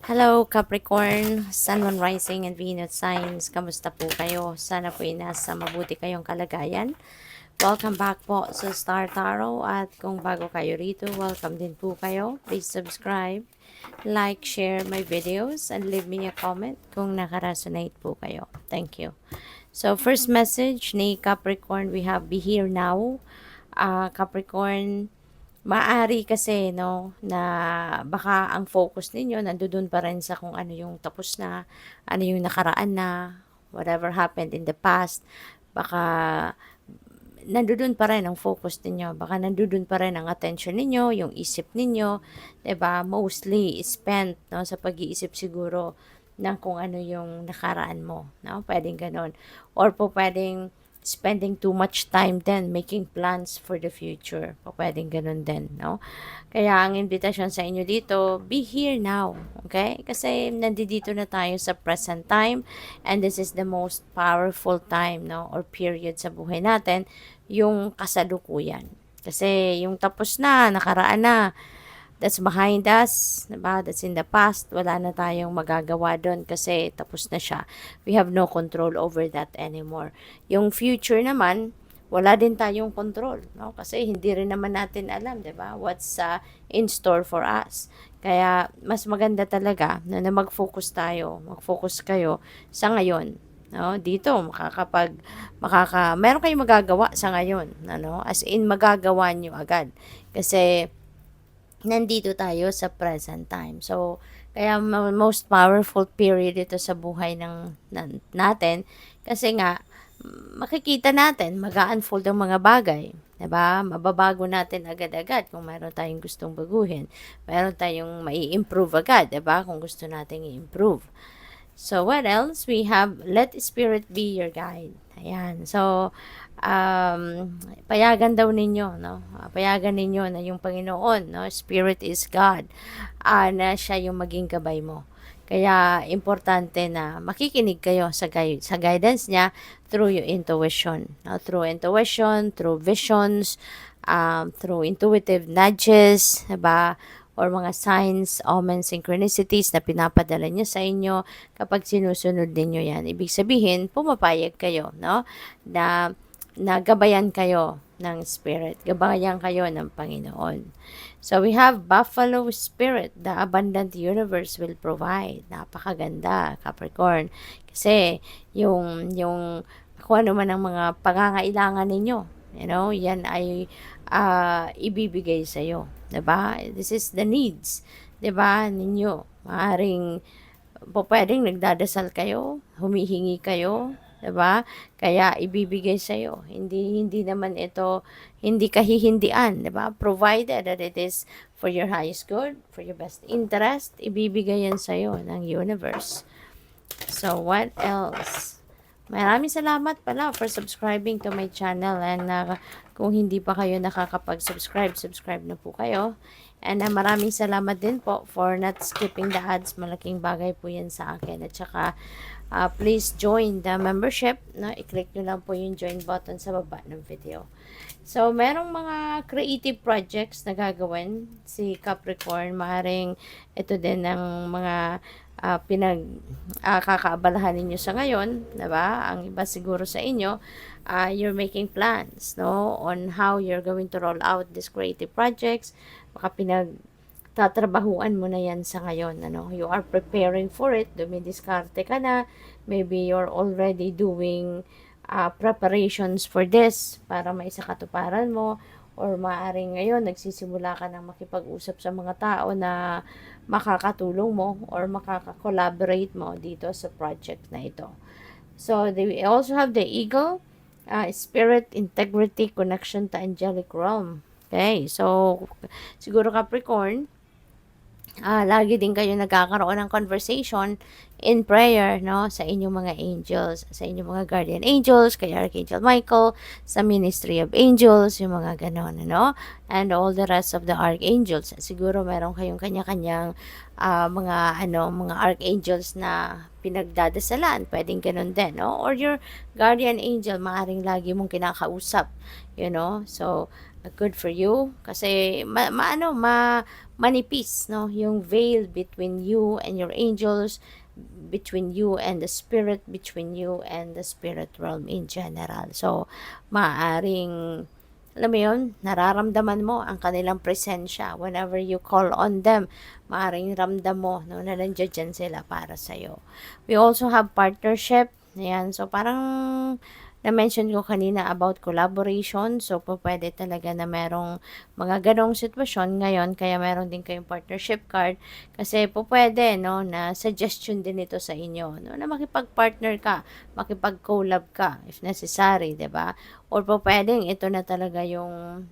Hello Capricorn, Sun, Moon, Rising, and Venus signs. Kamusta po kayo? Sana po nasa mabuti kayong kalagayan. Welcome back po sa Star Tarot at kung bago kayo rito, welcome din po kayo. Please subscribe, like, share my videos, and leave me a comment kung nakaresonate po kayo. Thank you. So first message ni Capricorn, we have be here now. Capricorn, maari kasi no na baka ang focus ninyo nandoon pa rin sa kung ano yung tapos na, ano yung nakaraan na, whatever happened in the past. Baka nandoon pa rin ang focus ninyo, baka nandoon pa rin ang attention ninyo, yung isip ninyo, 'di ba? Mostly spent no sa pag-iisip siguro ng kung ano yung nakaraan mo, no? Pwedeng ganon. Or po pwedeng spending too much time then making plans for the future. Pwedeng ganun din, no? Kaya ang invitation sa inyo dito, be here now, okay? Kasi nandito na tayo sa present time and this is the most powerful time, no? Or period sa buhay natin, yung kasalukuyan. Kasi yung tapos na, nakaraan na, that's behind us, diba? That's in the past. Wala na tayong magagawa doon kasi tapos na siya. We have no control over that anymore. Yung future naman, wala din tayong control, no? Kasi hindi rin naman natin alam, diba? What's in store for us. Kaya mas maganda talaga na mag-focus tayo, mag-focus kayo sa ngayon. No, dito meron kayong magagawa sa ngayon, ano? As in magagawa niyo agad. Kasi nandito tayo sa present time. So, kaya most powerful period ito sa buhay natin kasi nga makikita natin mag-unfold ang mga bagay. 'Di ba? Mababago natin agad-agad kung mayroon tayong gustong baguhin. Mayroon tayong mai-improve agad, 'di ba? Kung gusto nating i-improve. So, what else? We have, let spirit be your guide. Ayan. So, payagan daw ninyo, no? Payagan ninyo na yung Panginoon, no? Spirit is God. Na siya yung maging gabay mo. Kaya, importante na makikinig kayo sa guidance niya through your intuition. No? Through intuition, through visions, through intuitive nudges, diba? Or mga signs, omens, synchronicities na pinapadala niya sa inyo kapag sinusunod ninyo yan. Ibig sabihin, pumapayag kayo, no? Na nagabayan kayo ng Spirit. Gabayan kayo ng Panginoon. So, we have Buffalo Spirit. The abundant universe will provide. Napakaganda, Capricorn. Kasi, yung kung ano man ang mga pangangailangan ninyo, you know, yan ay ibibigay sa iyo, 'di ba? This is the needs, 'di ba? Ninyo. Maaring pwedeng nagdadasal kayo, humihingi kayo, 'di ba? Kaya ibibigay sa iyo. Hindi naman ito hindi kahihindian, 'di ba? Provided that it is for your highest good, for your best interest, ibibigay yan sa iyo ng universe. So, what else? Maraming salamat pala for subscribing to my channel and kung hindi pa kayo nakakapag-subscribe, subscribe na po kayo. And maraming salamat din po for not skipping the ads. Malaking bagay po yan sa akin. At saka, please join the membership. No? I-click nyo lang po yung join button sa baba ng video. So, merong mga creative projects na gagawin si Capricorn. Maaaring ito din ng mga kakaabalahan ninyo sa ngayon, 'di ba? Ang iba siguro sa inyo, you're making plans, no, on how you're going to roll out these creative projects. Baka tatrabahuan mo na yan sa ngayon, ano? You are preparing for it, dumidiskarte ka na, maybe you're already doing preparations for this para maisakatuparan mo, or maaring ngayon nagsisimula ka na makipag-usap sa mga tao na makakatulong mo or makaka-collaborate mo dito sa project na ito. So, we also have the eagle, spirit, integrity, connection to angelic realm. Okay, so siguro Capricorn, lagi din kayo nagkakaroon ng conversation in prayer, no, sa inyong mga angels, sa inyong mga guardian angels, kay Archangel Michael, sa Ministry of Angels, yung mga ganon, no, and all the rest of the archangels. Siguro meron kayong kanya-kanyang mga archangels na pinagdadasalan, pwedeng ganon din, no, or your guardian angel, maaring lagi mong kinakausap, you know, so good for you kasi manipis, no? Yung veil between you and your angels, between you and the spirit, between you and the spirit realm in general. So, maaring, alam mo yun, nararamdaman mo ang kanilang presensya. Whenever you call on them, maaring ramdam mo, no, na nandiyan sila para sa'yo. We also have partnership. Ayan, so parang na-mention ko kanina about collaboration. So, pwede talaga na merong mga ganong sitwasyon ngayon. Kaya meron din kayong partnership card. Kasi pwede, no, na suggestion din ito sa inyo. No, na makipag-partner ka, makipag-collab ka if necessary, 'di ba? Or pwedeng ito na talaga yung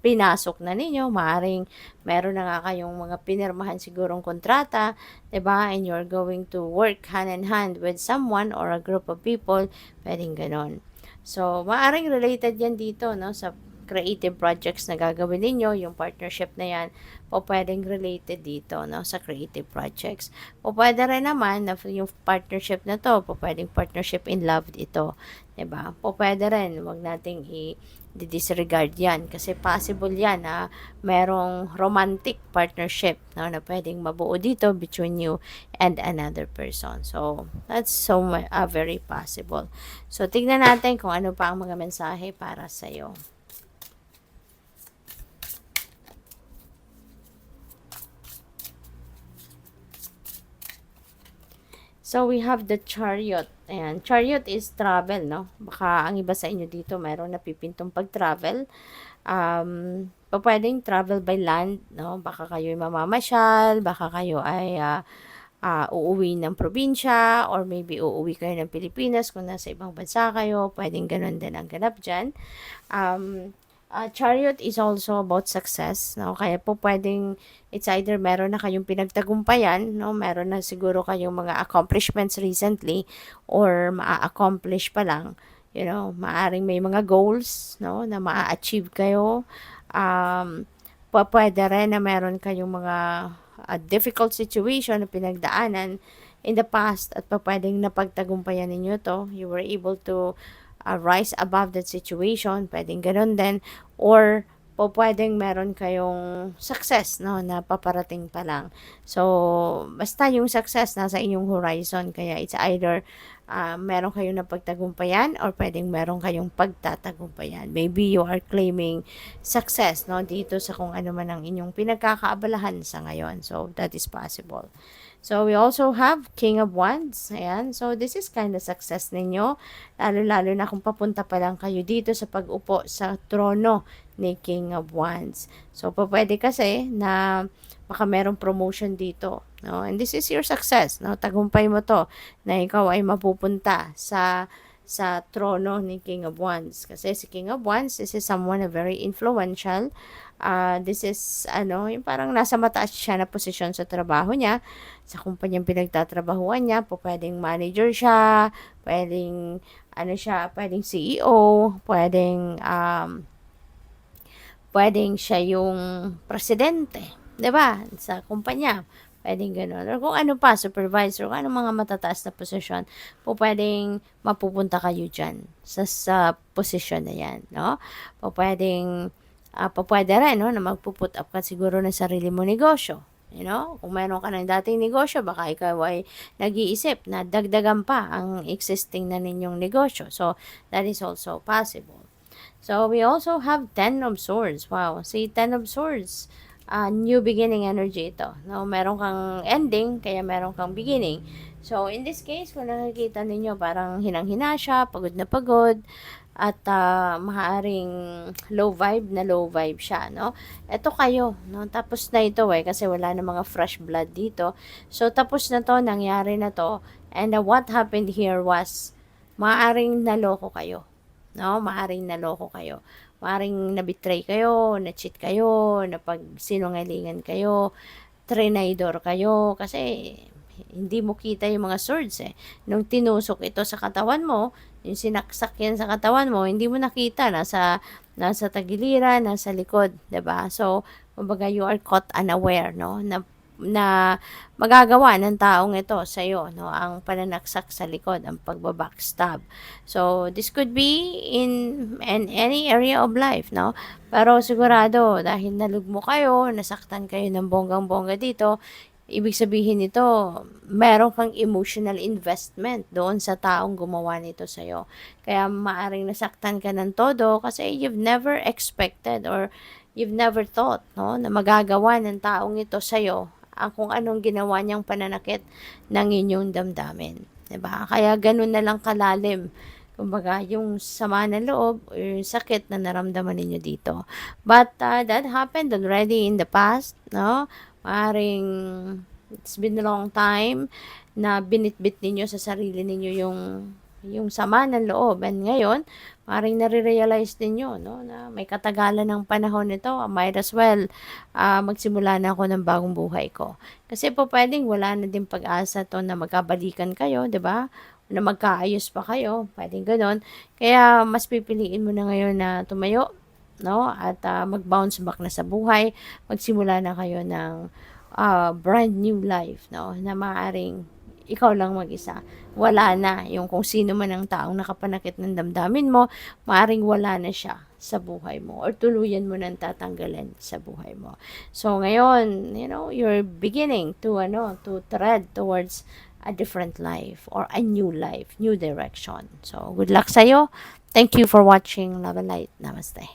pinasok na ninyo, maaring meron na nga kayong mga pinirmahan sigurong kontrata, 'di ba? And you're going to work hand in hand with someone or a group of people, pwedeng ganon. So, maaring related yan dito, no, sa creative projects na gagawin ninyo, yung partnership na yan, pwedeng related dito, no, sa creative projects. Pwede rin naman na yung partnership na to, pwedeng partnership in love ito, 'di ba? Pwede rin, wag nating disregard yan kasi possible yan na merong romantic partnership, no, na pwedeng mabuo dito between you and another person. So, that's very possible. So, tignan natin kung ano pa ang mga mensahe para sa'yo. So, we have the Chariot. Ayan, Chariot is travel, no? Baka ang iba sa inyo dito mayroong napipintong pag-travel. Pwedeng travel by land, no? Baka kayo ay mamamasyal, baka kayo ay uuwi ng probinsya, or maybe uuwi kayo ng Pilipinas kung nasa ibang bansa kayo. Pwedeng ganun din ang ganap dyan. Chariot is also about success, no? Kaya pwedeng it's either meron na kayong pinagtagumpayan, no? Meron na siguro kayong mga accomplishments recently or ma-accomplish pa lang. You know, maaring may mga goals, no, na ma-achieve kayo. Pwede rin na meron kayong mga difficult situation na pinagdaanan in the past at pwedeng napagtagumpayan ninyo to. You were able to rise above that situation, pwedeng ganun din, or pwedeng meron kayong success, no, na paparating pa lang. So, basta yung success nasa inyong horizon, kaya it's either meron kayong napagtagumpayan or pwedeng meron kayong pagtatagumpayan. Maybe you are claiming success, no, dito sa kung ano man ang inyong pinagkakaabalahan sa ngayon. So, that is possible. So, we also have King of Wands. Ayan. So, this is kind of success ninyo. Lalo-lalo na kung papunta pa lang kayo dito sa pag-upo sa trono ni King of Wands. So, pwede kasi na baka merong promotion dito. No? And this is your success. No? Tagumpay mo to na ikaw ay mapupunta sa trono ni King of Wands. Kasi si King of Wands, this is someone very influential. This is, yung parang nasa mataas siya na posisyon sa trabaho niya, sa kumpanyang pinagtatrabahuan niya, pwedeng manager siya, pwedeng, pwedeng CEO, pwedeng siya yung presidente, 'di ba? Sa kumpanya. Pwedeng gano'n. Or kung ano pa, supervisor, kung ano mga matataas na posisyon, pwedeng mapupunta kayo dyan sa posisyon na yan, no? Pwedeng, pwede rin, no, na magpuput up ka siguro ng sarili mo negosyo. You know, kung meron ka ng dating negosyo, baka ikaw ay nag-iisip na dagdagan pa ang existing na ninyong negosyo. So, that is also possible. So, we also have 10 of Swords. Wow, see, 10 of Swords. New beginning energy ito. No, meron kang ending, kaya meron kang beginning. So, in this case, kung nakikita ninyo, parang hinang-hina siya, pagod na pagod, at maaaring low vibe siya, no? Ito kayo, no? Tapos na ito kasi wala na mga fresh blood dito. So, tapos na to, nangyari na to, and what happened here was, maaaring naloko kayo, no? Maaaring naloko kayo. Maring na-betray kayo, na-cheat kayo, napagsinungalingan kayo, trinidor kayo, kasi hindi mo kita yung mga swords Nung tinusok ito sa katawan mo, yung sinaksak yan sa katawan mo, hindi mo nakita, nasa tagiliran, nasa likod, 'di ba? So, kumbaga you are caught unaware, no? Na na magagawa ng taong ito sa iyo, no? Ang pananaksak sa likod, ang pagbabackstab. So, this could be in any area of life, no? Pero sigurado, dahil nalugmo kayo, nasaktan kayo ng bonggang-bongga dito, ibig sabihin nito, meron kang emotional investment doon sa taong gumawa nito sa'yo. Kaya maaring nasaktan ka ng todo kasi you've never expected or you've never thought, no, na magagawa ng taong ito sa'yo ang kung anong ginawa niyang pananakit ng inyong damdamin. 'Di ba? Kaya ganun na lang kalalim. Kumbaga, yung sama ng loob o yung sakit na naramdaman ninyo dito. But that happened already in the past, no? Maring it's been a long time na binitbit ninyo sa sarili ninyo yung sama ng loob. And ngayon, maring nare-realize ninyo, no, na may katagalan ng panahon nito, might as well magsimula na ako ng bagong buhay ko. Kasi po pwedeng wala na din pag-asa to na magkabalikan kayo, 'di ba? Na magkaayos pa kayo, pwedeng gano'n. Kaya mas pipiliin mo na ngayon na tumayo, no? At mag-bounce back na sa buhay, magsimula na kayo ng brand new life, no? Na maaaring ikaw lang mag-isa. Wala na yung kung sino man ang taong nakapanakit ng damdamin mo, maaaring wala na siya sa buhay mo or tuluyan mo nang tatanggalin sa buhay mo. So ngayon, you know, you're beginning to tread towards a different life or a new life, new direction. So good luck sa'yo. Thank you for watching Love and Light. Namaste.